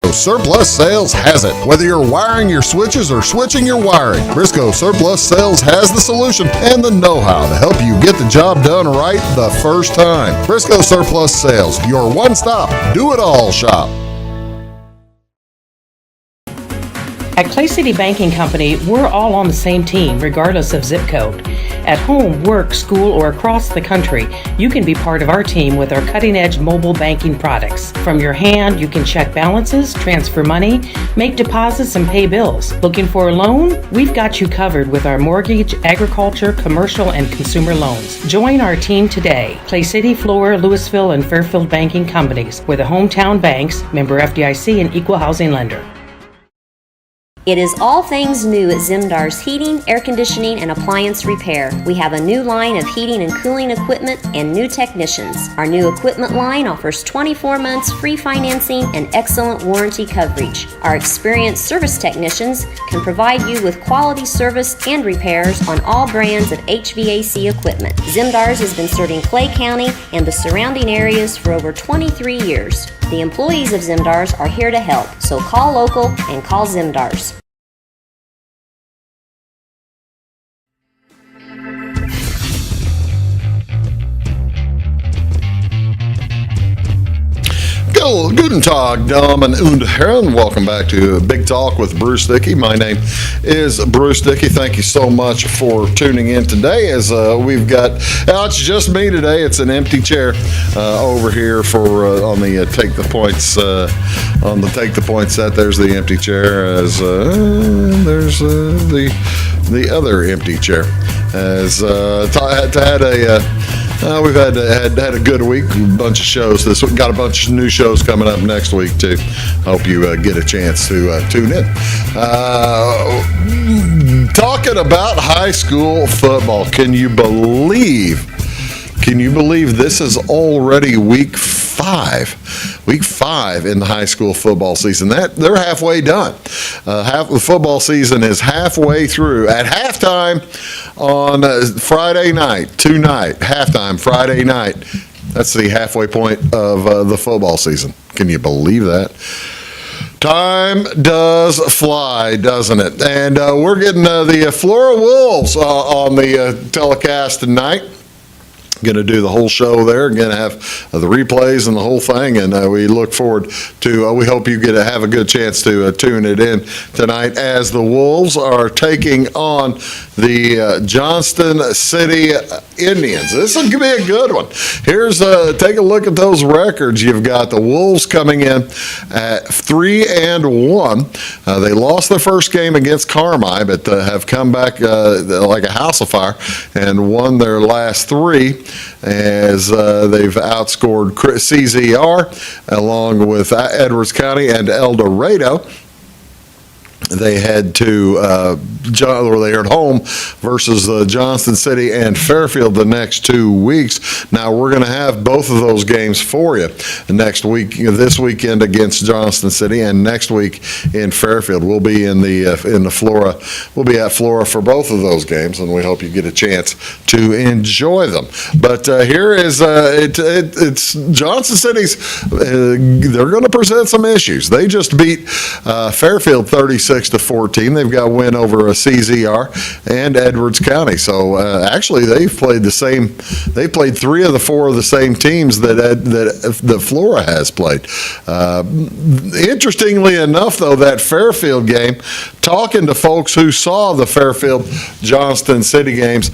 Briscoe Surplus Sales has it. Whether you're wiring your switches or switching your wiring, Briscoe Surplus Sales has the solution and the know-how to help you get the job done right the first time. Briscoe Surplus Sales, your one-stop, do-it-all shop. At Clay City Banking Company, we're all on the same team, regardless of zip code. At home, work, school, or across the country, you can be part of our team with our cutting-edge mobile banking products. From your hand, you can check balances, transfer money, make deposits, and pay bills. Looking for a loan? We've got you covered with our mortgage, agriculture, commercial, and consumer loans. Join our team today. Clay City, Flora, Louisville, and Fairfield Banking Companies. We're the hometown banks, member FDIC, and equal housing lender. It is all things new at Zimdar's Heating, Air Conditioning, and Appliance Repair. We have a new line of heating and cooling equipment and new technicians. Our new equipment line offers 24 months free financing and excellent warranty coverage. Our experienced service technicians can provide you with quality service and repairs on all brands of HVAC equipment. Zimdar's has been serving Clay County and the surrounding areas for over 23 years. The employees of Zimdar's are here to help, so call local and call Zimdar's. Guten Tag, Damen und Herren. Welcome back to Big Talk with Bruce Dickey. My name is Bruce Dickey. Thank you so much for tuning in today. As we've got, it's just me today. It's an empty chair over here for on the Take the Points on the Take the Points set. There's the empty chair. As there's the other empty chair. As we've had a good week, a bunch of shows. Got a bunch of new shows coming up next week too. Hope you get a chance to tune in. Talking about high school football, can you believe this is already week 5? Week 5 in the high school football season. They're halfway done. Half the football season is halfway through. At halftime on Friday night, halftime Friday night. That's the halfway point of the football season. Can you believe that? Time does fly, doesn't it? And we're getting the Flora Wolves on the telecast tonight. Going to do the whole show there. Going to have the replays and the whole thing, and we look forward to. We hope you get to have a good chance to tune it in tonight as the Wolves are taking on the Johnston City Indians. This is going to be a good one. Here's take a look at those records. You've got the Wolves coming in at 3-1. They lost their first game against Carmi, but have come back like a house of fire and won their last 3. As they've outscored CZR along with Edwards County and El Dorado. They head to they're at home versus Johnston City and Fairfield the next 2 weeks. Now we're going to have both of those games for you next week. This weekend against Johnston City and next week in Fairfield. We'll be in the Flora. We'll be at Flora for both of those games, and we hope you get a chance to enjoy them. But here is it's Johnston City's. They're going to present some issues. They just beat Fairfield 36-14. They've got a win over a CZR and Edwards County. So actually, they've played the same. They played 3 of the 4 of the same teams that Flora has played. Interestingly enough, though, that Fairfield game, talking to folks who saw the Fairfield Johnston City games.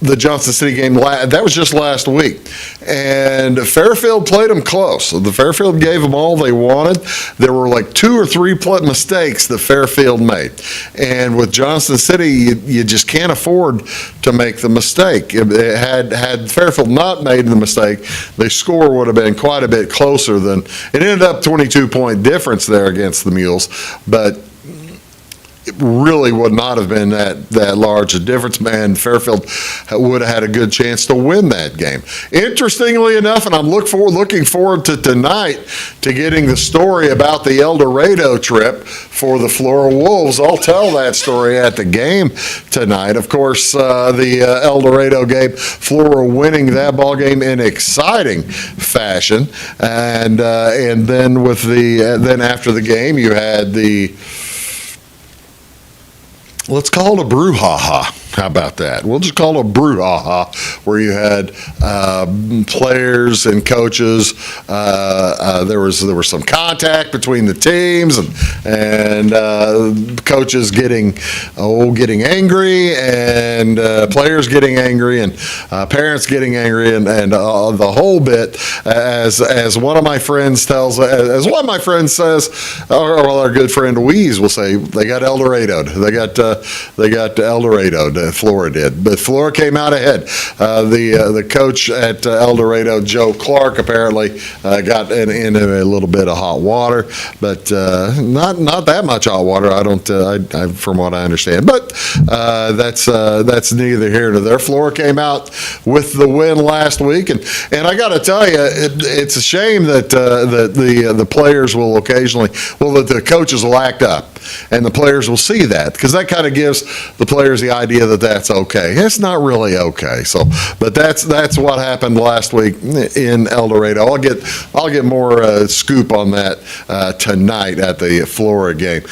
The Johnston City game, that was just last week. And Fairfield played them close. The Fairfield gave them all they wanted. There were like 2 or 3 mistakes that Fairfield made. And with Johnston City, you just can't afford to make the mistake. Had Fairfield not made the mistake, the score would have been quite a bit closer than, it ended up 22-point difference there against the Mules. But it really would not have been that large a difference. Man, Fairfield would have had a good chance to win that game. Interestingly enough, and I'm looking forward to tonight to getting the story about the El Dorado trip for the Flora Wolves. I'll tell that story at the game tonight. Of course, the El Dorado game, Flora winning that ball game in exciting fashion, and then then after the game, you had let's call it a brouhaha. How about that? We'll just call it a brouhaha, where you had players and coaches. There was some contact between the teams, and coaches getting angry, and players getting angry, and parents getting angry, and the whole bit. As one of my friends says, or our good friend Weeze will say, they got El Dorado. They got El Dorado. Flora did, but Flora came out ahead. The coach at El Dorado, Joe Clark, apparently got in a little bit of hot water, but not that much hot water. I from what I understand, but that's neither here nor there. Flora came out with the win last week, and I got to tell you, it's a shame that the players will occasionally, that the coaches will act up, and the players will see that, because that kind of gives the players the idea that that's okay. It's not really okay. So, but that's what happened last week in El Dorado. I'll get more scoop on that tonight at the Flora game.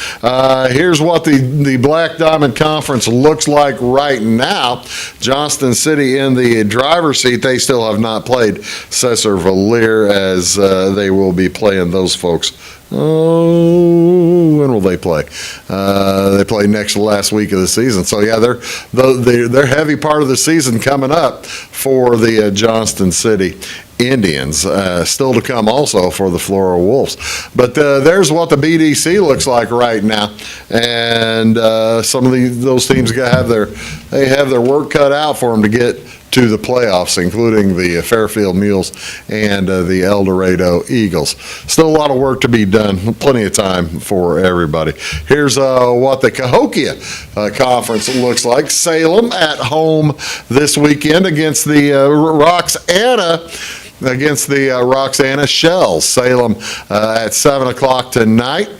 Here's what the Black Diamond Conference looks like right now. Johnston City in the driver's seat. They still have not played Cesar Valier, as they will be playing those folks. Oh, when will they play? They play next to last week of the season. So yeah, they're heavy part of the season coming up for the Johnston City Indians. Still to come also for the Flora Wolves. But there's what the BDC looks like right now, and some of those teams have their work cut out for them to get to the playoffs, including the Fairfield Mules and the El Dorado Eagles. Still a lot of work to be done. Plenty of time for everybody. Here's what the Cahokia Conference looks like. Salem at home this weekend against the Roxana Shells. Salem at 7 o'clock tonight.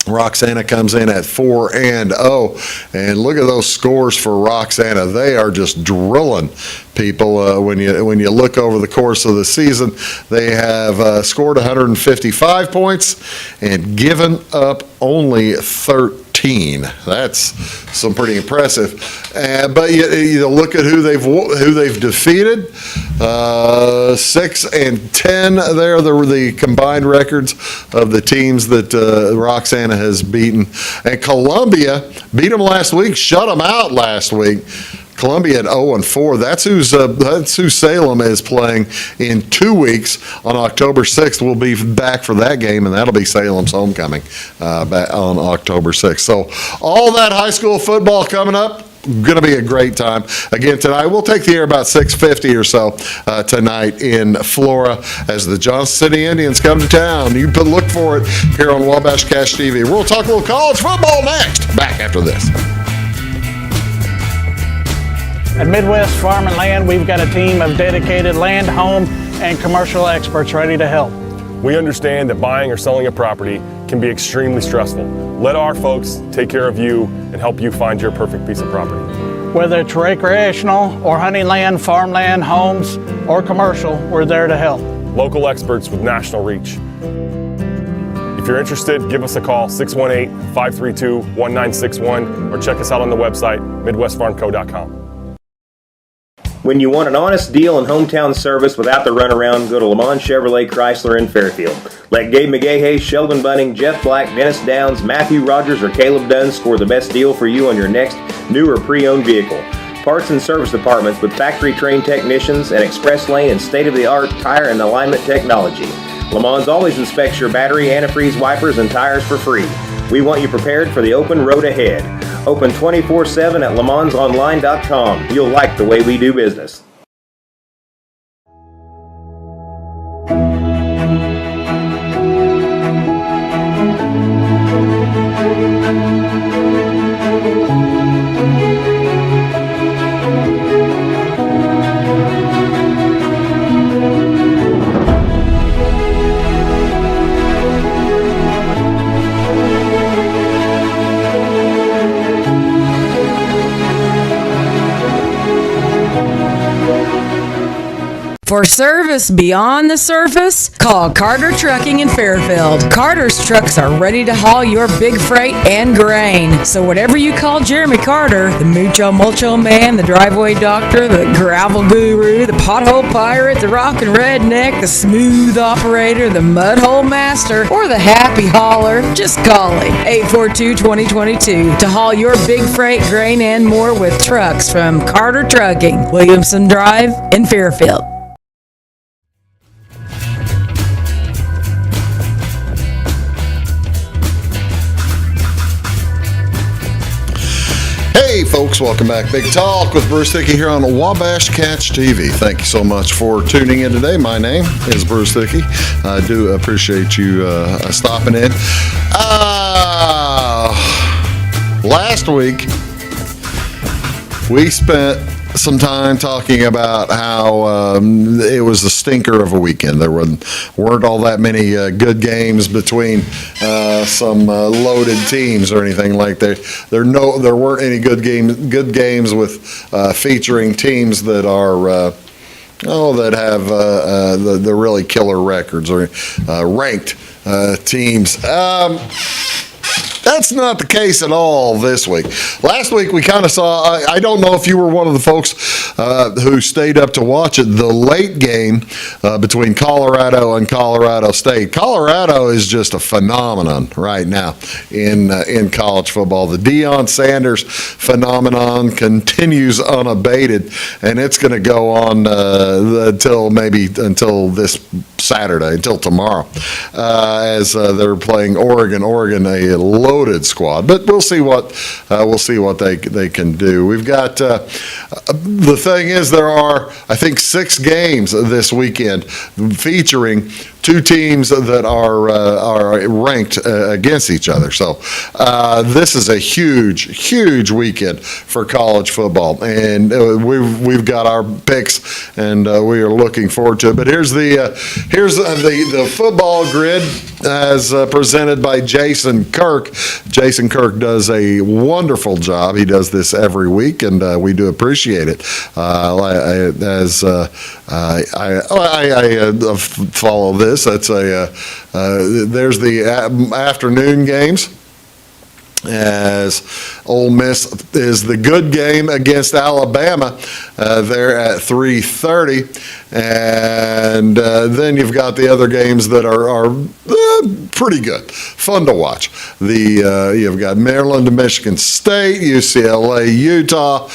Roxana comes in at 4-0, and look at those scores for Roxana. They are just drilling people. When you look over the course of the season, they have scored 155 points and given up only 13. That's some pretty impressive. But you look at who they've defeated. 6-10. There, the combined records of the teams that Roxana has beaten. And Columbia beat them last week, shut them out last week. Columbia at 0-4. That's who Salem is playing in 2 weeks. On October 6th, we'll be back for that game, and that'll be Salem's homecoming back on October 6th. So all that high school football coming up. Going to be a great time. Again, tonight, we'll take the air about 6:50 or so tonight in Flora as the Johnson City Indians come to town. You can look for it here on Wabash Cash TV. We'll talk a little college football next. Back after this. At Midwest Farm and Land, we've got a team of dedicated land, home, and commercial experts ready to help. We understand that buying or selling a property can be extremely stressful. Let our folks take care of you and help you find your perfect piece of property. Whether it's recreational or hunting land, farmland, homes, or commercial, we're there to help. Local experts with national reach. If you're interested, give us a call, 618-532-1961, or check us out on the website, midwestfarmco.com. When you want an honest deal and hometown service without the runaround, go to Lamont Chevrolet Chrysler in Fairfield. Let Gabe McGahey, Sheldon Bunning, Jeff Black, Dennis Downs, Matthew Rogers, or Caleb Dunn score the best deal for you on your next new or pre-owned vehicle. Parts and service departments with factory-trained technicians and express lane and state-of-the-art tire and alignment technology. Lamont's always inspects your battery, antifreeze, wipers, and tires for free. We want you prepared for the open road ahead. Open 24/7 at LaMonsOnline.com. You'll like the way we do business. For service beyond the surface, call Carter Trucking in Fairfield. Carter's trucks are ready to haul your big freight and grain. So whatever you call Jeremy Carter, the Mucho Mulcho Man, the driveway doctor, the gravel guru, the pothole pirate, the rockin' redneck, the smooth operator, the mudhole master, or the happy hauler, just call him. 842-2022 to haul your big freight, grain, and more with trucks from Carter Trucking, Williamson Drive in Fairfield. Hey folks, welcome back. Big Talk with Bruce Dickey here on Wabash Catch TV. Thank you so much for tuning in today. My name is Bruce Dickey. I do appreciate you stopping in. Last week, we spent some time talking about how it was a stinker of a weekend. There weren't all that many good games between some loaded teams or anything like that. There weren't any good games with featuring teams that are that have the really killer records or ranked teams. That's not the case at all this week. Last week we kind of saw, I don't know if you were one of the folks who stayed up to watch it, the late game between Colorado and Colorado State. Colorado is just a phenomenon right now in college football. The Deion Sanders phenomenon continues unabated, and it's going to go on until this Saturday, until tomorrow, as they're playing Oregon. Oregon, a loaded squad, but we'll see what they can do. We've got the thing is there are, I think, 6 games this weekend featuring two teams that are ranked against each other. So this is a huge weekend for college football, and we've got our picks, and we are looking forward to it. But here's the football grid as presented by Jason Kirk. Jason Kirk does a wonderful job. He does this every week, and we do appreciate it. I follow this. That's there's the afternoon games, as Ole Miss is the good game against Alabama. They're at 3:30, and then you've got the other games that are pretty good, fun to watch. You've got Maryland to Michigan State, UCLA, Utah,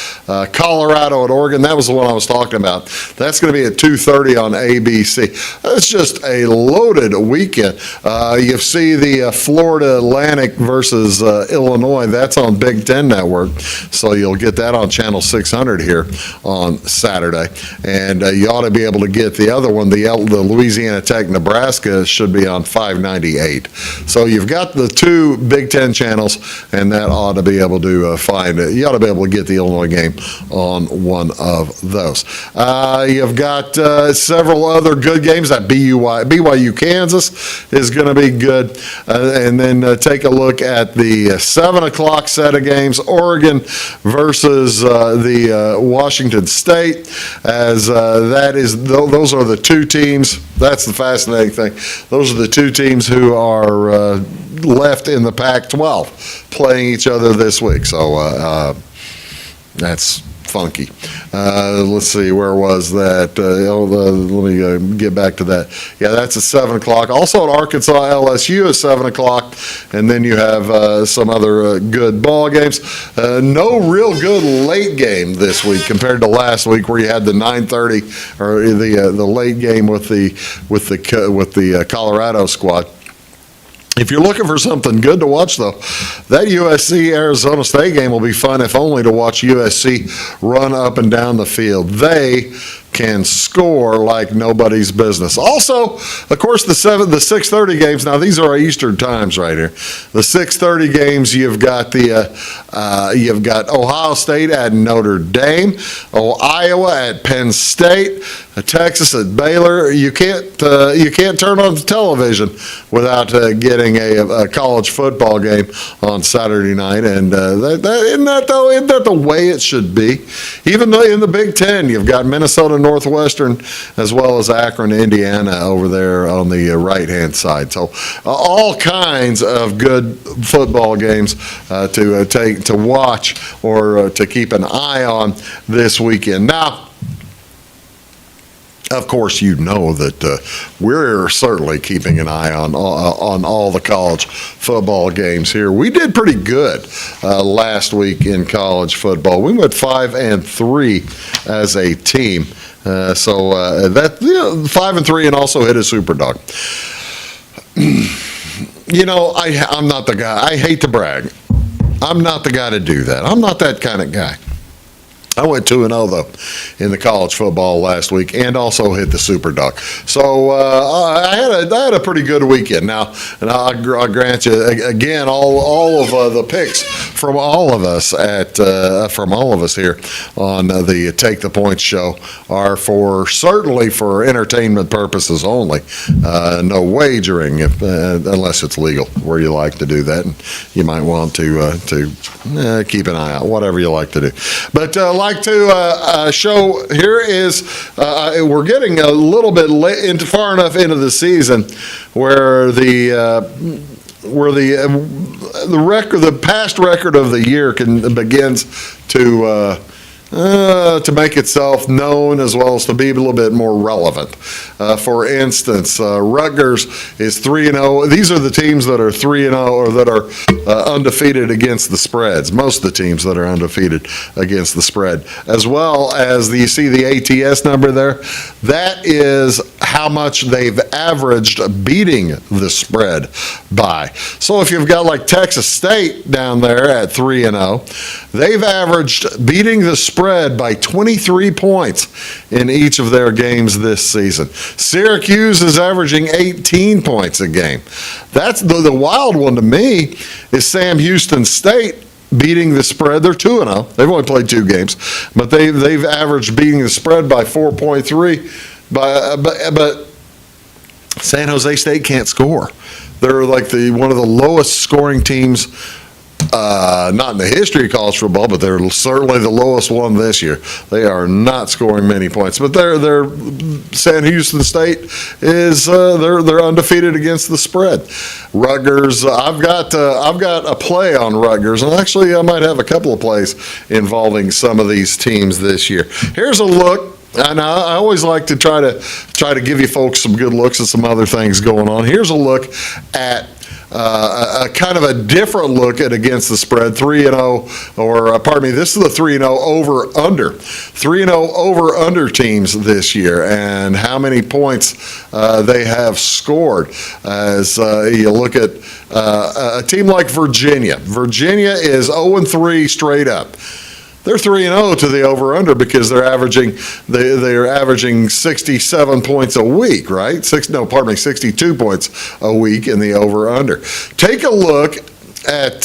Colorado at Oregon. That was the one I was talking about. That's going to be at 2:30 on ABC. It's just a loaded weekend. You see the Florida Atlantic versus Illinois. That's on Big Ten Network, so you'll get that on Channel 600 here on Saturday. And you ought to be able to get the other one, the Louisiana Tech Nebraska, should be on 598. So you've got the two Big Ten channels, and that ought to be able to find it. You ought to be able to get the Illinois game on one of those. You've got several other good games. That BYU Kansas is going to be good. And then take a look at the 7 o'clock set of games, Oregon versus the Washington State, as those are the two teams. That's the fascinating thing. Those are the two teams who are left in the Pac-12 playing each other this week. So that's funky. Let's see, where was that? Let me get back to that. Yeah, that's at 7 o'clock. Also at Arkansas, LSU at 7 o'clock. And then you have some other good ball games. No real good late game this week compared to last week, where you had the 9:30 or the late game with the Colorado squad. If you're looking for something good to watch, though, that USC-Arizona State game will be fun, if only to watch USC run up and down the field. They can score like nobody's business. Also, of course, the 6:30 games. Now these are our Eastern times right here. The 6:30 games. You've got Ohio State at Notre Dame, Iowa at Penn State, Texas at Baylor. You can't turn on the television without getting a college football game on Saturday night, and isn't that the way it should be? Even though in the Big Ten, you've got Minnesota Northwestern as well as Akron, Indiana over there on the right-hand side. So all kinds of good football games to watch or to keep an eye on this weekend. Now, of course, you know that we're certainly keeping an eye on all the college football games here. We did pretty good last week in college football. We went 5-3 as a team. So 5-3 and also hit a super dog. You know, I'm not the guy. I hate to brag. I'm not the guy to do that. I'm not that kind of guy. I went 2-0 though in the college football last week, and also hit the super dog. So I had a pretty good weekend. Now, and I'll grant you again, all of the picks from all of us here on the Take the Points show are certainly for entertainment purposes only. No wagering, unless it's legal, where you like to do that. And you might want to keep an eye out, whatever you like to do. But like to show here is we're getting a little bit far enough into the season where the past record of the year begins to make itself known, as well as to be a little bit more relevant. For instance, Rutgers is 3-0. These are the teams that are 3-0 or that are undefeated against the spreads. Most of the teams that are undefeated against the spread, as well as you see the ATS number there. That is how much they've averaged beating the spread by. So if you've got like Texas State down there at 3-0, they've averaged beating the spread by 23 points in each of their games this season. Syracuse is averaging 18 points a game. That's the wild one to me is Sam Houston State beating the spread. They're 2-0. They've only played 2 games, but they've averaged beating the spread by 4.3. But San Jose State can't score. They're like one of the lowest scoring teams, not in the history of college football, but they're certainly the lowest one this year. They are not scoring many points. But they're San Houston State is they're undefeated against the spread. Rutgers, I've got a play on Rutgers, and actually I might have a couple of plays involving some of these teams this year. Here's a look. And I always like to try to give you folks some good looks at some other things going on. Here's a look at a kind of a different look at against the spread, 3-0, or pardon me, this is the 3-0 over-under. 3-0 over-under teams this year, and how many points they have scored. As you look at a team like Virginia. Virginia is 0-3 straight up. They're 3-0 to the over/under because they're averaging 67 points a week, right? 62 points a week in the over/under. Take a look at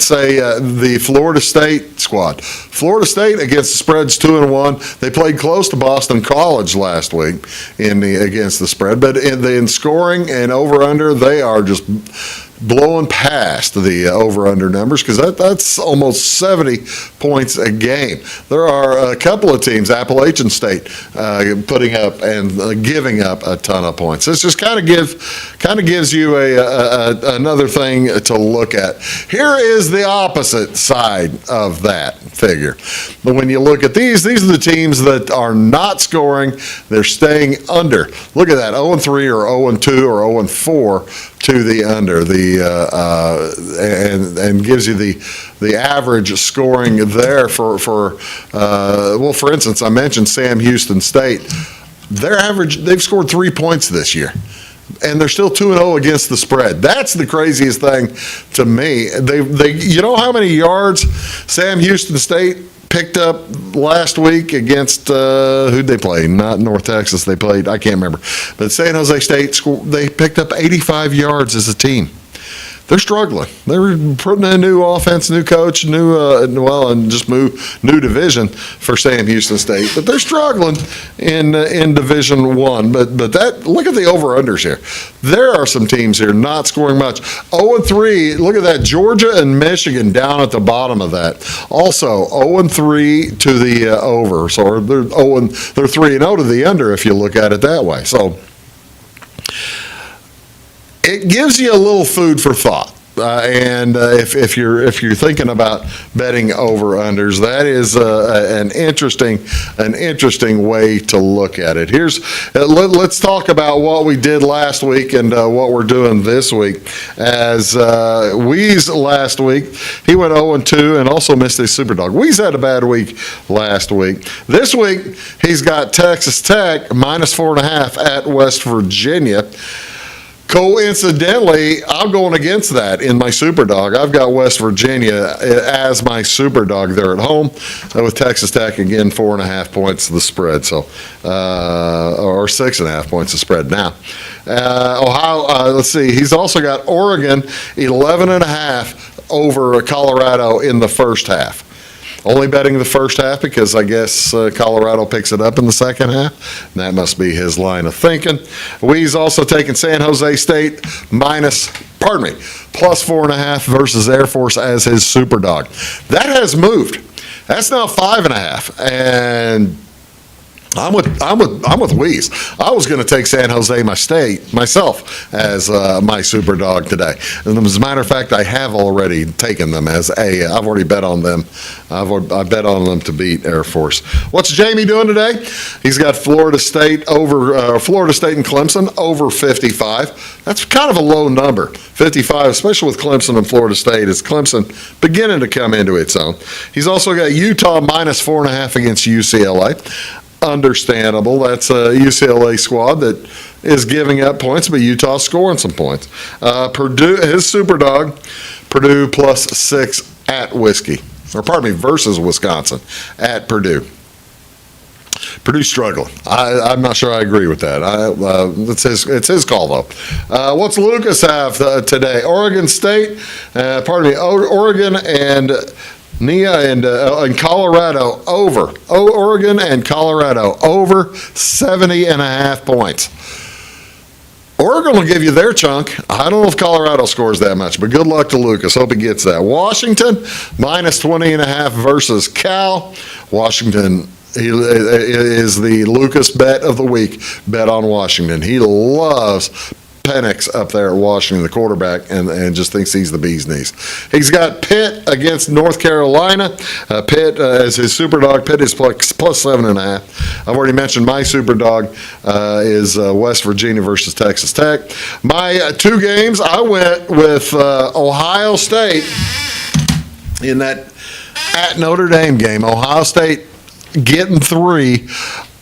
say the Florida State squad. Florida State against the spread's 2-1. They played close to Boston College last week against the spread, but in scoring and over/under, they are just blowing past the over-under numbers because that's almost 70 points a game. There are a couple of teams, Appalachian State, putting up and giving up a ton of points. This just kind of gives you another thing to look at. Here is the opposite side of that figure. But when you look at these are the teams that are not scoring. They're staying under. Look at that, 0-3 or 0-2 or 0-4 to the under. And gives you the average scoring there for instance, I mentioned Sam Houston State. They've scored 3 points this year, and they're still 2-0 against the spread. That's the craziest thing to me. You know how many yards Sam Houston State picked up last week against who'd they play? Not North Texas. They played, I can't remember. But San Jose State, they picked up 85 yards as a team. they're struggling. They were putting in a new offense, new coach, and just new division for Sam Houston State. But they're struggling in Division One. But that, look at the over-unders here. There are some teams here not scoring much. 0-3. Look at that, Georgia and Michigan down at the bottom of that. Also 0-3 to the over. So they're 3-0 to the under if you look at it that way. So it gives you a little food for thought. And if you're thinking about betting over unders, that is an interesting way to look at it. Let's talk about what we did last week and what we're doing this week. As Weeze last week, he went 0-2 and also missed his Superdog. Weeze had a bad week last week. This week he's got Texas Tech -4.5 at West Virginia. Coincidentally, I'm going against that in my Superdog. I've got West Virginia as my Superdog there at home with Texas Tech, again, 4.5 points the spread, so or 6.5 points the spread now. Ohio, let's see, he's also got Oregon 11.5 over Colorado in the first half. Only betting the first half because I guess Colorado picks it up in the second half. That must be his line of thinking. We's also taking San Jose State +4.5 versus Air Force as his Superdog. That has moved. That's now 5.5, and I'm with Weeze. I was going to take San Jose myself as my Superdog today. And as a matter of fact, I have already taken them as I've already bet on them. I bet on them to beat Air Force. What's Jamie doing today? He's got Florida State and Clemson over 55. That's kind of a low number, 55, especially with Clemson and Florida State. Is Clemson beginning to come into its own? He's also got Utah -4.5 against UCLA. Understandable. That's a UCLA squad that is giving up points, but Utah's scoring some points. Purdue, his Superdog, Purdue +6 at versus Wisconsin at Purdue. Purdue struggling. I'm not sure I agree with that. It's his call, though. What's Lucas have today? Oregon State, Oregon and Colorado over. Oregon and Colorado over 70.5 points. Oregon will give you their chunk. I don't know if Colorado scores that much, but good luck to Lucas. Hope he gets that. Washington -20.5 versus Cal. Washington is the Lucas bet of the week. Bet on Washington. He loves Penix up there at Washington, the quarterback, and just thinks he's the bee's knees. He's got Pitt against North Carolina. Pitt as his Superdog. Pitt is +7.5. I've already mentioned my Superdog is West Virginia versus Texas Tech. My two games, I went with Ohio State in that at Notre Dame game. Ohio State getting 3.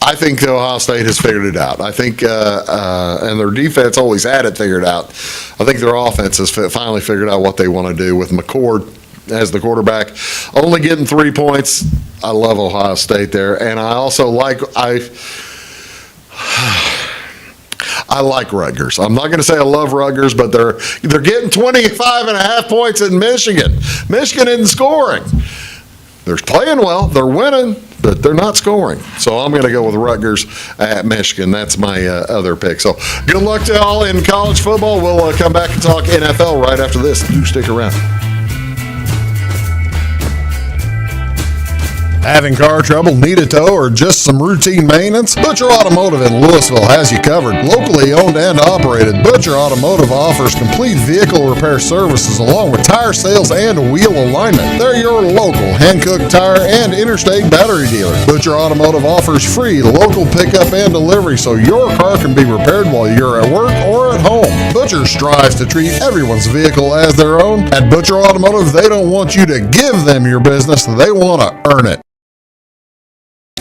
I think Ohio State has figured it out. I think, and their defense always had it figured out. I think their offense has finally figured out what they want to do with McCord as the quarterback. Only getting 3 points. I love Ohio State there, and I also like I like Rutgers. I'm not going to say I love Rutgers, but they're getting 25.5 points in Michigan. Michigan isn't scoring. They're playing well. They're winning, but they're not scoring. So I'm going to go with Rutgers at Michigan. That's my other pick. So good luck to all in college football. We'll come back and talk NFL right after this. Do stick around. Having car trouble, need a tow, or just some routine maintenance? Butcher Automotive in Louisville has you covered. Locally owned and operated, Butcher Automotive offers complete vehicle repair services along with tire sales and wheel alignment. They're your local Hankook tire and interstate battery dealer. Butcher Automotive offers free local pickup and delivery so your car can be repaired while you're at work or at home. Butcher strives to treat everyone's vehicle as their own. At Butcher Automotive, they don't want you to give them your business, they want to earn it.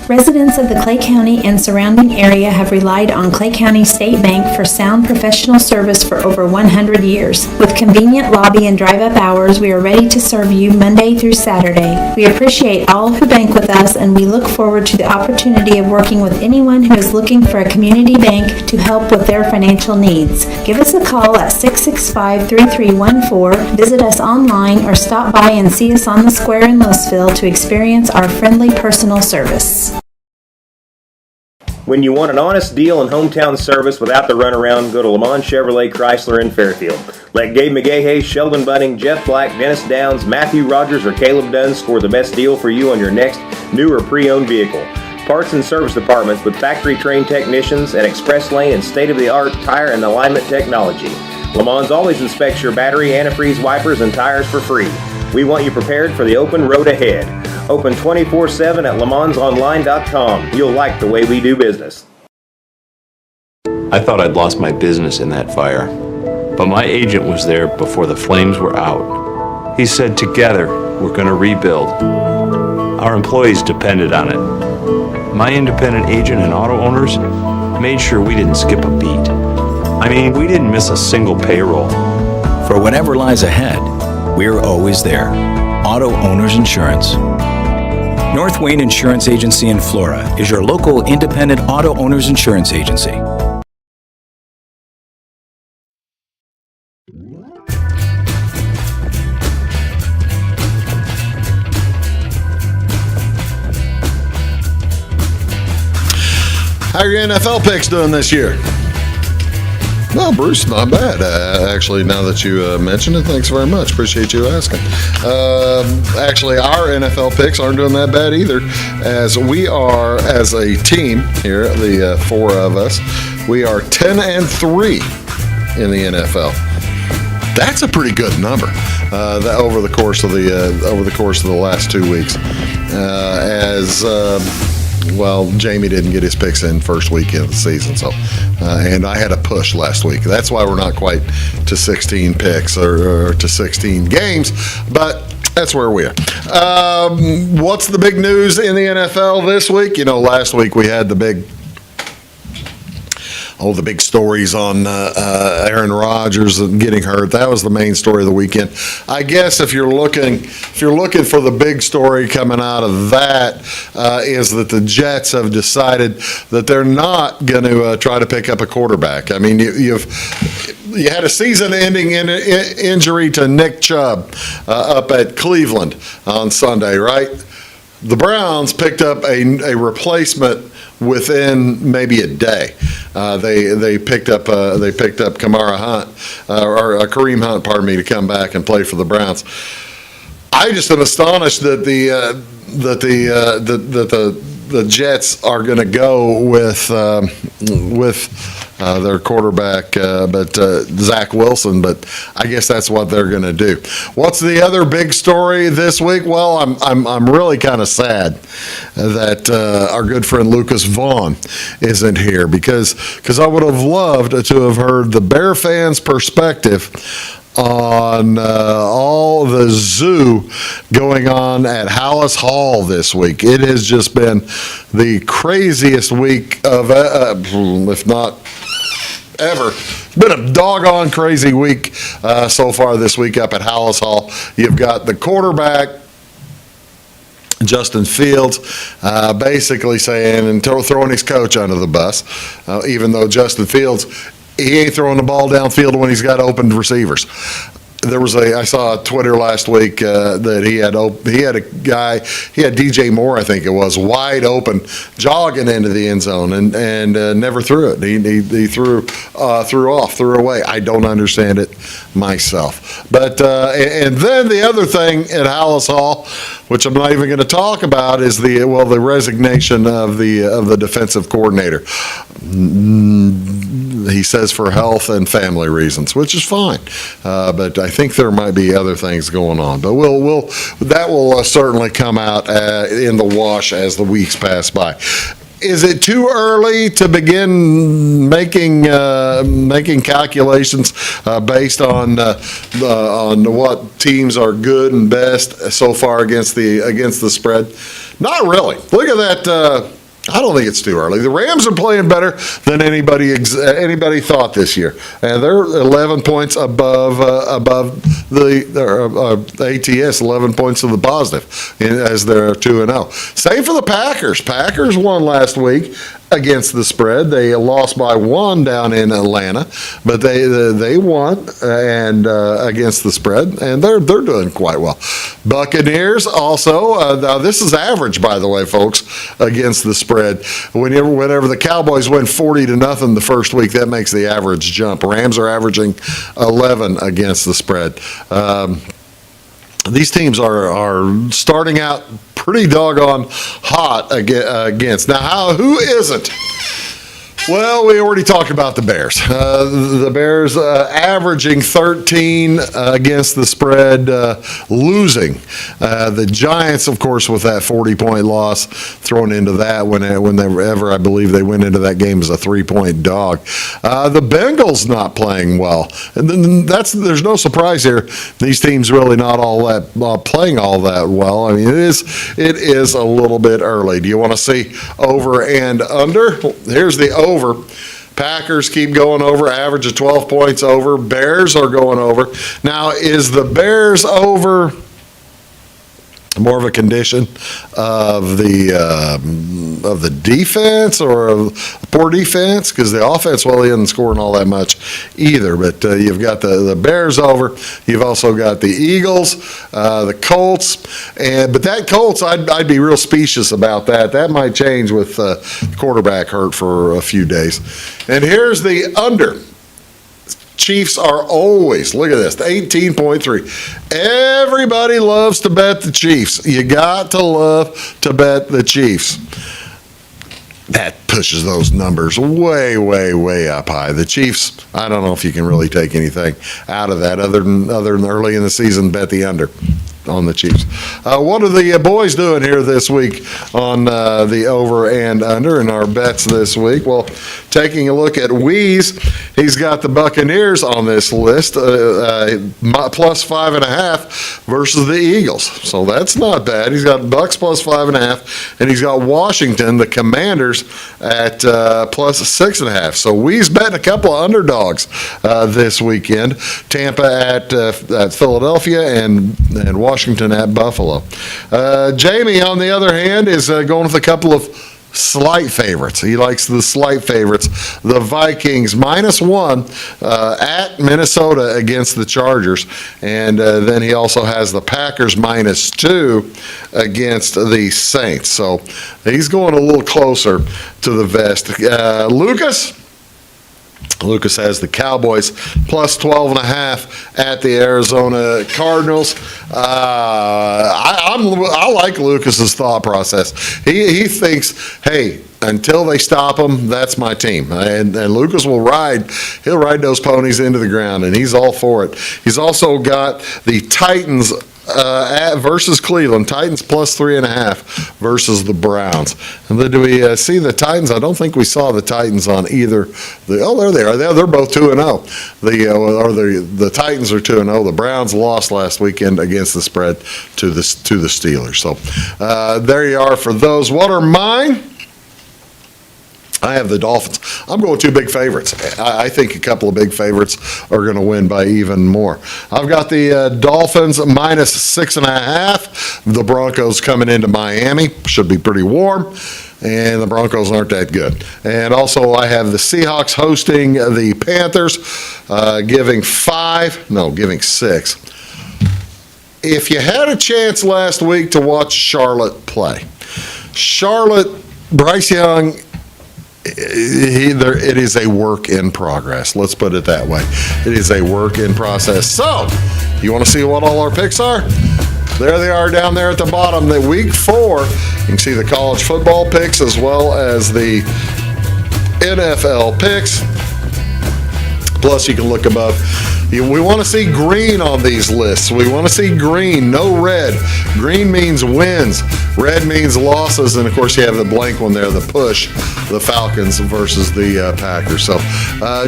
Residents of the Clay County and surrounding area have relied on Clay County State Bank for sound professional service for over 100 years. With convenient lobby and drive-up hours, we are ready to serve you Monday through Saturday. We appreciate all who bank with us, and we look forward to the opportunity of working with anyone who is looking for a community bank to help with their financial needs. Give us a call at 665-3314, visit us online, or stop by and see us on the square in Louisville to experience our friendly personal service. When you want an honest deal and hometown service without the runaround, go to Lamont Chevrolet Chrysler in Fairfield. Let Gabe McGahey, Sheldon Bunning, Jeff Black, Dennis Downs, Matthew Rogers, or Caleb Dunn score the best deal for you on your next new or pre-owned vehicle. Parts and service departments with factory-trained technicians, and express lane and state-of-the-art tire and alignment technology. Lamont's always inspects your battery, antifreeze, wipers, and tires for free. We want you prepared for the open road ahead. Open 24/7 at LaMonsOnline.com. You'll like the way we do business. I thought I'd lost my business in that fire, but my agent was there before the flames were out. He said, together, we're going to rebuild. Our employees depended on it. My independent agent and auto owners made sure we didn't skip a beat. I mean, we didn't miss a single payroll. For whatever lies ahead, we're always there. Auto Owners Insurance. North Wayne Insurance Agency in Flora is your local independent auto owners insurance agency. How are your NFL picks doing this year? Well, Bruce, not bad. Actually, now that you mentioned it, thanks very much. Appreciate you asking. Actually, our NFL picks aren't doing that bad either, as we are, as a team here, the four of us, we are 10-3 in the NFL. That's a pretty good number. That over the course of the last 2 weeks, well, Jamie didn't get his picks in first weekend of the season, so and I had a push last week. That's why we're not quite to 16 picks or to 16 games, but that's where we are. What's the big news in the NFL this week? You know, last week we had the big stories on Aaron Rodgers getting hurt. That was the main story of the weekend. I guess if you're looking for the big story coming out of that, is that the Jets have decided that they're not going to try to pick up a quarterback. I mean, you had a season-ending injury to Nick Chubb up at Cleveland on Sunday, right? The Browns picked up a replacement within maybe a day. They picked up Kareem Hunt, to come back and play for the Browns. I just am astonished that the Jets are going to go with their quarterback, Zach Wilson. But I guess that's what they're going to do. What's the other big story this week? Well, I'm really kind of sad that our good friend Lucas Vaughn isn't here because I would have loved to have heard the Bear fans' perspective on all the zoo going on at Hallis Hall this week. It has just been the craziest week of, if not ever. It's been a doggone crazy week so far this week up at Hallis Hall. You've got the quarterback, Justin Fields, basically saying and throwing his coach under the bus, even though Justin Fields, he ain't throwing the ball downfield when he's got open receivers. I saw a Twitter last week that he had a guy, he had DJ Moore, I think it was, wide open, jogging into the end zone and never threw it. He threw away. I don't understand it myself. But and then the other thing at Hallis Hall, which I'm not even going to talk about, is the resignation of the defensive coordinator. He says for health and family reasons, which is fine. But I think there might be other things going on. But that will certainly come out in the wash as the weeks pass by. Is it too early to begin making calculations based on what teams are good and best so far against the spread? Not really. Look at that. I don't think it's too early. The Rams are playing better than anybody thought this year, and they're 11 points above the ATS, 11 points to the positive as they're 2-0. Same for the Packers. Packers won last week against the spread. They lost by 1 down in Atlanta, but they won and against the spread, and they're doing quite well. Buccaneers also. Now this is average, by the way, folks, against the spread. Whenever the Cowboys win 40-0 the first week, that makes the average jump. Rams are averaging 11 against the spread. These teams are starting out pretty doggone hot against. Now, who isn't? Well, we already talked about the Bears. The Bears averaging 13 against the spread, losing. The Giants, of course, with that 40-point loss thrown into that whenever I believe they went into that game as a 3-point dog. The Bengals not playing well. And there's no surprise here. These teams really not all that playing all that well. I mean, it is a little bit early. Do you want to see over and under? Here's the over. Packers keep going over, average of 12 points over. Bears are going over. Now, is the Bears over more of a condition of the defense or of poor defense? Because the offense, well, he isn't scoring all that much either. But you've got the Bears over. You've also got the Eagles, the Colts, but that Colts, I'd be real specious about that. That might change with quarterback hurt for a few days. And here's the under. Chiefs are always, look at this, 18.3. Everybody loves to bet the Chiefs. You got to love to bet the Chiefs. That pushes those numbers way, way, way up high. The Chiefs, I don't know if you can really take anything out of that other than early in the season, bet the under on the Chiefs. What are the boys doing here this week on the over and under in our bets this week? Well, taking a look at Weeze, he's got the Buccaneers on this list, plus 5.5 versus the Eagles. So that's not bad. He's got Bucks plus 5.5, and he's got Washington, the Commanders, at plus 6.5. So Weeze betting a couple of underdogs this weekend. Tampa at Philadelphia and Washington at Buffalo. Jamie, on the other hand, is going with a couple of slight favorites. He likes the slight favorites. The Vikings -1 at Minnesota against the Chargers. And then he also has the Packers -2 against the Saints. So he's going a little closer to the vest. Lucas has the Cowboys plus 12.5 at the Arizona Cardinals. I like Lucas's thought process. He thinks, hey, until they stop them, that's my team. And Lucas he'll ride those ponies into the ground, and he's all for it. He's also got the Titans versus Cleveland. Titans plus 3.5 versus the Browns. And then do we see the Titans? I don't think we saw the Titans on either. There they are. They're both 2-0. The Titans are 2-0. The Browns lost last weekend against the spread to the Steelers. So there you are for those. What are mine? I have the Dolphins. I'm going 2 big favorites. I think a couple of big favorites are going to win by even more. I've got the Dolphins minus 6.5. The Broncos coming into Miami. Should be pretty warm. And the Broncos aren't that good. And also I have the Seahawks hosting the Panthers, giving 6. If you had a chance last week to watch Charlotte play, Bryce Young, it is a work in progress. Let's put it that way. It is a work in process. So, you want to see what all our picks are? There they are down there at the bottom. The week 4, you can see the college football picks as well as the NFL picks. Plus, you can look above. We want to see green on these lists. We want to see green, no red. Green means wins. Red means losses. And, of course, you have the blank one there, the push, the Falcons versus the Packers. So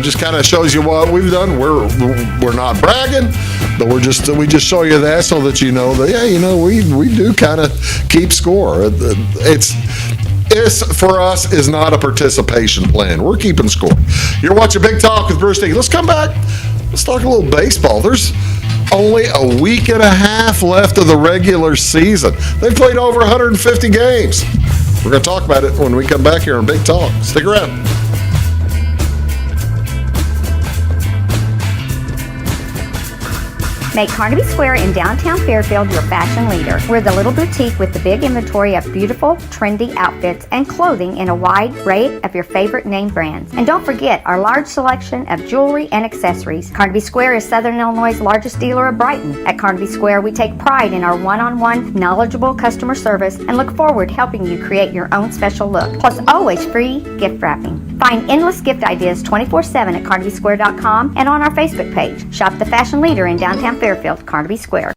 just kind of shows you what we've done. We're not bragging, but we just show you that so that you know that, we do kind of keep score. This, for us, is not a participation plan. We're keeping score. You're watching Big Talk with Bruce Dickey. Let's come back. Let's talk a little baseball. There's only a week and a half left of the regular season. They've played over 150 games. We're going to talk about it when we come back here on Big Talk. Stick around. Make Carnaby Square in downtown Fairfield your fashion leader. We're the little boutique with the big inventory of beautiful, trendy outfits and clothing in a wide array of your favorite name brands. And don't forget our large selection of jewelry and accessories. Carnaby Square is Southern Illinois' largest dealer of Brighton. At Carnaby Square, we take pride in our one-on-one, knowledgeable customer service and look forward to helping you create your own special look. Plus, always free gift wrapping. Find endless gift ideas 24/7 at carnabysquare.com and on our Facebook page. Shop the fashion leader in downtown Fairfield, Carnaby Square.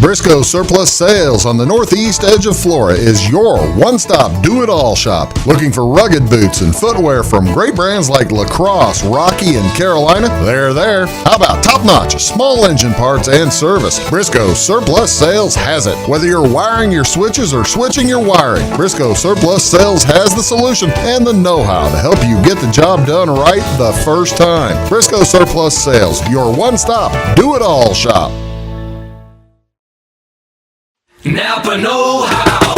Briscoe Surplus Sales on the northeast edge of Flora is your one-stop do-it-all shop. Looking for rugged boots and footwear from great brands like Lacrosse, Rocky, and Carolina? They're there. How about top-notch small engine parts and service? Briscoe Surplus Sales has it. Whether you're wiring your switches or switching your wiring, Briscoe Surplus Sales has the solution and the know-how to help you get the job done right the first time. Briscoe Surplus Sales, your one-stop do-it-all shop. Napa Know-How.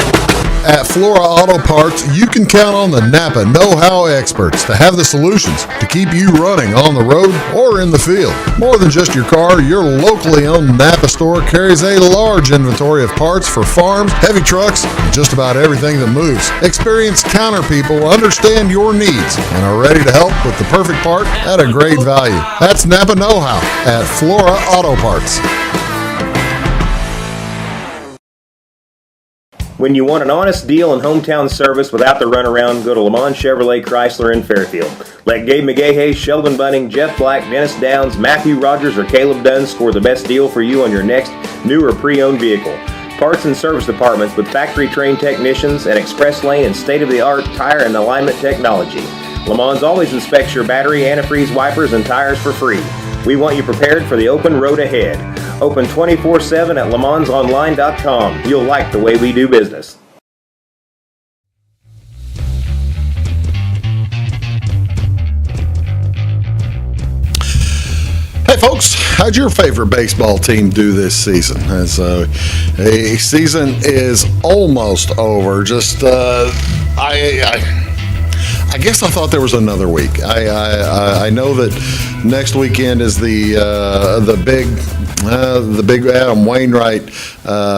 At Flora Auto Parts, you can count on the Napa Know-How experts to have the solutions to keep you running on the road or in the field. More than just your car, your locally owned Napa store carries a large inventory of parts for farms, heavy trucks, and just about everything that moves. Experienced counter people understand your needs and are ready to help with the perfect part at a great value. That's Napa Know-How at Flora Auto Parts. When you want an honest deal and hometown service without the runaround, go to Lamont Chevrolet Chrysler in Fairfield. Let Gabe McGahey, Sheldon Bunning, Jeff Black, Dennis Downs, Matthew Rogers, or Caleb Dunn score the best deal for you on your next new or pre-owned vehicle. Parts and service departments with factory-trained technicians and express lane and state-of-the-art tire and alignment technology. Lamont always inspects your battery, antifreeze, wipers, and tires for free. We want you prepared for the open road ahead. Open 24/7 at LeMansOnline.com. You'll like the way we do business. Hey folks, how'd your favorite baseball team do this season? As a season is almost over. Just I guess I thought there was another week. I know that next weekend is the big Adam Wainwright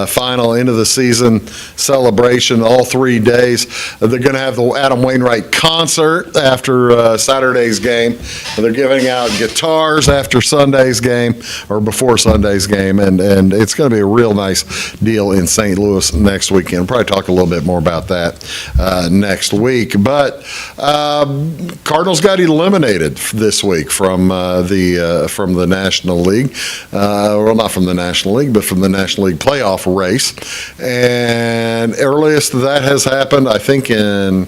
final end of the season celebration, all 3 days. They're going to have the Adam Wainwright concert after Saturday's game. They're giving out guitars after Sunday's game or before Sunday's game, and it's going to be a real nice deal in St. Louis next weekend. We'll probably talk a little bit more about that next week. But Cardinals got eliminated this week from the National League. Well, not from the National League, but from the National League playoff race. And earliest that has happened, I think, in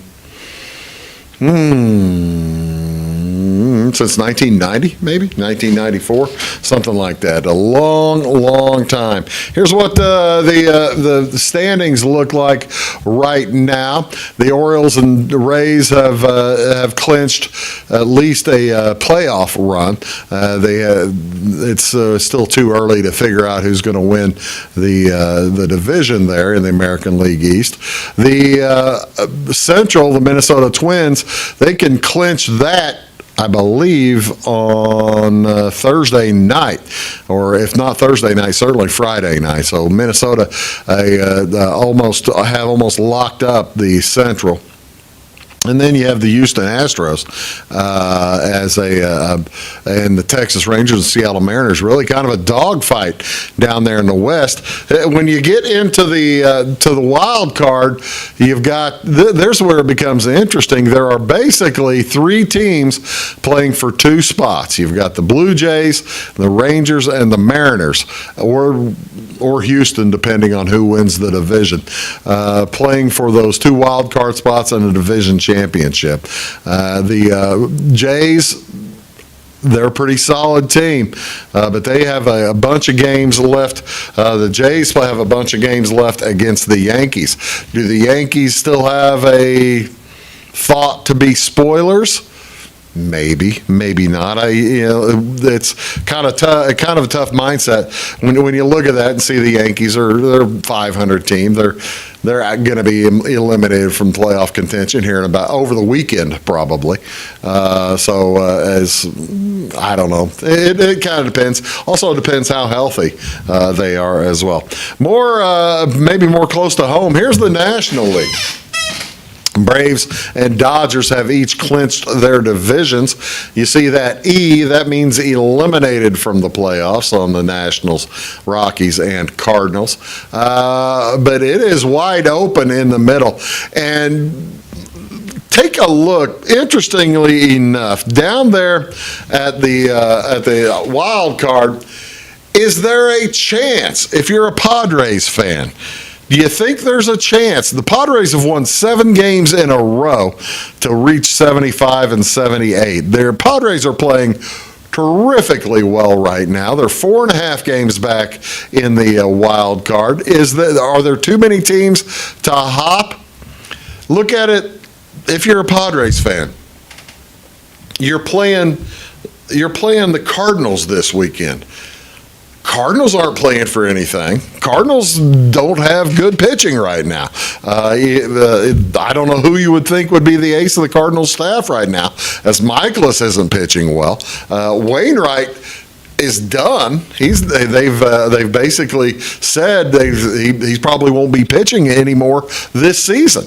since 1990, maybe 1994, something like that. A long time. Here's what the standings look like right now. The Orioles and the Rays have clinched at least a playoff run. It's still too early to figure out who's going to win the division there in the American League East. The Central, the Minnesota Twins, they can clinch that, I believe, on Thursday night, or if not Thursday night, certainly Friday night. So Minnesota almost locked up the Central. And then you have the Houston Astros and the Texas Rangers and Seattle Mariners, really kind of a dogfight down there in the West. When you get into the wild card, you've got there's where it becomes interesting. There are basically 3 teams playing for 2 spots. You've got the Blue Jays, the Rangers, and the Mariners, or Houston, depending on who wins the division, playing for those 2 wild card spots and a division championship. The Jays, They're a pretty solid team, but they have a bunch of games left. The Jays have a bunch of games left against the Yankees. Do the Yankees still have a thought to be spoilers? Maybe, maybe not. It's kind of a tough mindset when you look at that and see the Yankees they're a 500 team. They're going to be eliminated from playoff contention here in about over the weekend probably. As I don't know, it kind of depends. Also, it depends how healthy they are as well. Maybe more close to home. Here's the National League. Braves and Dodgers have each clinched their divisions. You see that E, that means eliminated from the playoffs on the Nationals, Rockies, and Cardinals. But it is wide open in the middle. And take a look, interestingly enough, down there at the wild card, is there a chance, if you're a Padres fan, do you think there's a chance? The Padres have won 7 games in a row to reach 75 and 78. Their Padres are playing terrifically well right now. They're 4.5 games back in the wild card. Are there too many teams to hop? Look at it. If you're a Padres fan, you're playing the Cardinals this weekend. Cardinals aren't playing for anything. Cardinals don't have good pitching right now. I don't know who you would think would be the ace of the Cardinals staff right now, as Michaelis isn't pitching well. Wainwright is done. They've basically said he probably won't be pitching anymore this season.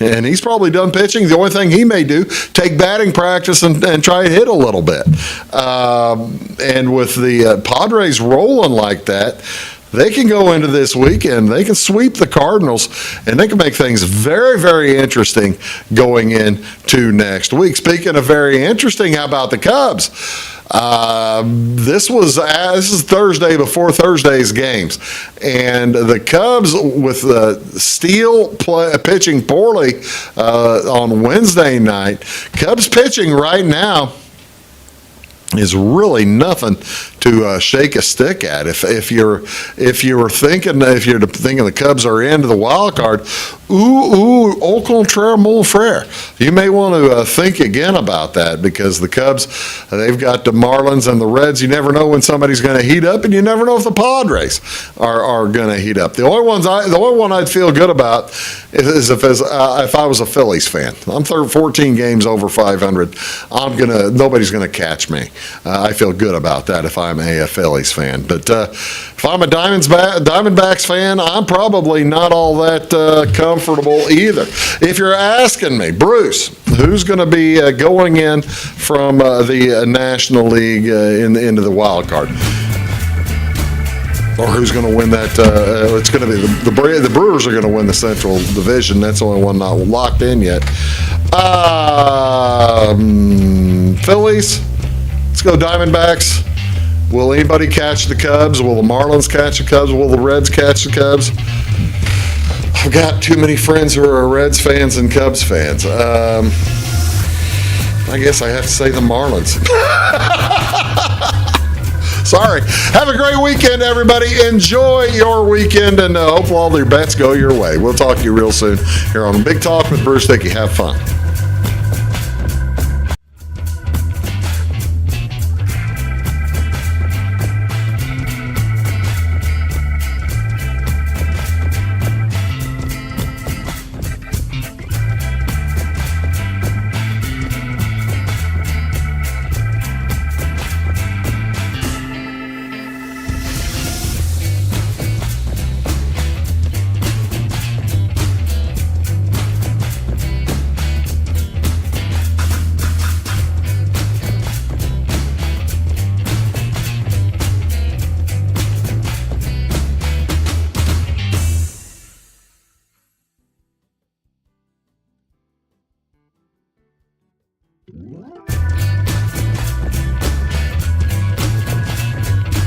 And he's probably done pitching. The only thing he may do, take batting practice and try and hit a little bit. And with the Padres rolling like that, they can go into this weekend, they can sweep the Cardinals, and they can make things very, very interesting going into next week. Speaking of very interesting, how about the Cubs? This is Thursday before Thursday's games, and the Cubs with Steele pitching poorly on Wednesday night. Cubs pitching right now is really nothing to shake a stick at. If you're thinking the Cubs are into the wild card, au contraire, mon frère, you may want to think again about that, because the Cubs, they've got the Marlins and the Reds. You never know when somebody's going to heat up, and you never know if the Padres are going to heat up. The only one I'd feel good about is if I was a Phillies fan. I'm 14 games over 500. Nobody's going to catch me. I feel good about that if I'm a Phillies fan. But if I'm a Diamondbacks fan, I'm probably not all that comfortable either. If you're asking me, Bruce, who's going to be going in from the National League into the wild card? Or who's going to win that? It's going to be the Brewers are going to win the Central Division. That's the only one not locked in yet. Phillies. Let's go Diamondbacks. Will anybody catch the Cubs? Will the Marlins catch the Cubs? Will the Reds catch the Cubs? I've got too many friends who are Reds fans and Cubs fans. I guess I have to say the Marlins. Sorry. Have a great weekend, everybody. Enjoy your weekend, and hope all your bets go your way. We'll talk to you real soon here on Big Talk with Bruce Dickey. Have fun.